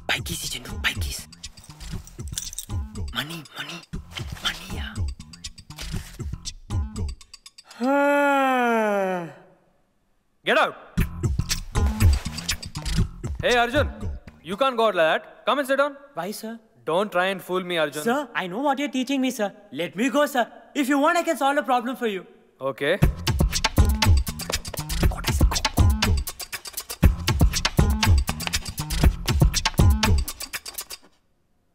పైకీసి చందు పైకీస్. Money money మనీయా. Get out. Hey Arjun, you can't go out like that. Come and sit down. Why, sir? Don't try and fool me, Arjun. Sir, I know what you're teaching me, sir. Let me go, sir. If you want, I can solve the problem for you. Okay.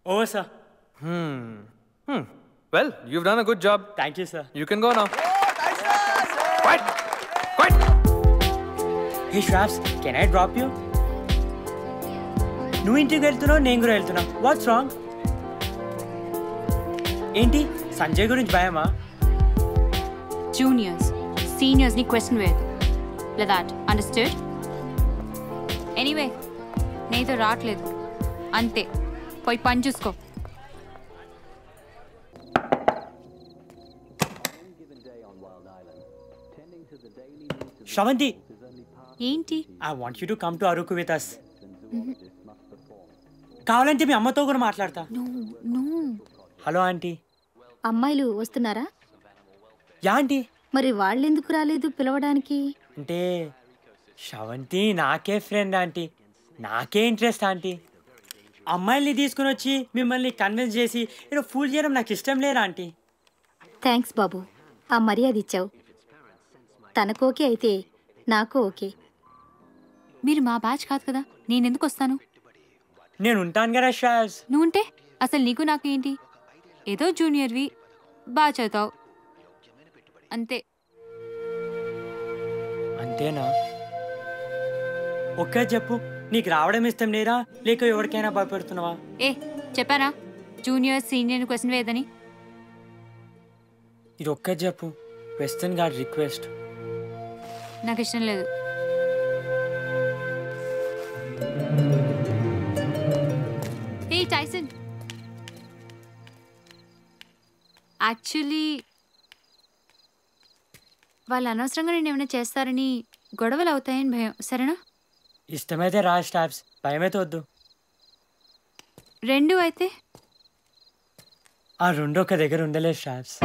Oh, sir. Well, you've done a good job. Thank you, sir. You can go now. Quiet. Quiet. Hey, Shraps, can I drop you? నువ్వు ఇంటికి వెళ్తున్నావు, నేను కూడా వెళ్తున్నా. What's wrong? ఏంటి సంజయ్ గురించి భయమా? Juniors సీనియర్స్ని క్వశ్చన్ వేయదు. Like that understood? ఎనీవే నేతో రావట్లేదు అంతే. పోయి పని చూసుకో. శ్రవంతి, ఏంటి? I want you to come to Aruku with us. కావాలంటే మీ అమ్మతో కూడా మాట్లాడతా. Hello aunty. అమ్మాయిలు వస్తున్నారా? Yeah aunty. మరి వాళ్ళెందుకు రాలేదు పిలవడానికి? అంటే శ్రవంతి నాకే ఫ్రెండ్ ఆంటీ, నాకే ఇంట్రెస్ట్ ఆంటీ. అమ్మాయిల్ని తీసుకుని వచ్చి మిమ్మల్ని కన్విన్స్ చేసి ఇలా ఫూల్ చేయడం నాకు ఇష్టం లేరా ఆంటీ. థ్యాంక్స్ బాబు, ఆ మర్యాద ఇచ్చావు. తనకు ఓకే అయితే నాకు ఓకే. మీరు మా బ్యాచ్ కాదు కదా, నేనెందుకు వస్తాను? నేను ఉంటాను కదా శ్రావ్స్. నువ్వుంటే అసలు నీకు నాకు ఏంటి? ఏదో జూనియర్వి, బాగా చదువుతావు అంతే. అంతేనా? ఒక్క చెప్పు, నీకు రావడం ఇష్టం లేరా లేక ఎవరికైనా భయపెడుతున్నావా? చెప్పానా జూనియర్ సీనియర్ క్వశ్చన్ వేయదని? ఇది ఒక్క చెప్పు, వెస్టర్న్ గార్డ్ రిక్వెస్ట్. నాకు ఇష్టం లేదు. టైసన్, యాక్చువల్లీ వాళ్ళు అనవసరంగా నేను ఏమైనా చేస్తారని గొడవలు అవుతాయని భయం. సరేనా? ఇష్టమైతే రా స్టాప్స్, భయమైతే వద్దు. రెండు అయితే? ఆ రెండు ఒక దగ్గర ఉండలేదు స్టాప్స్.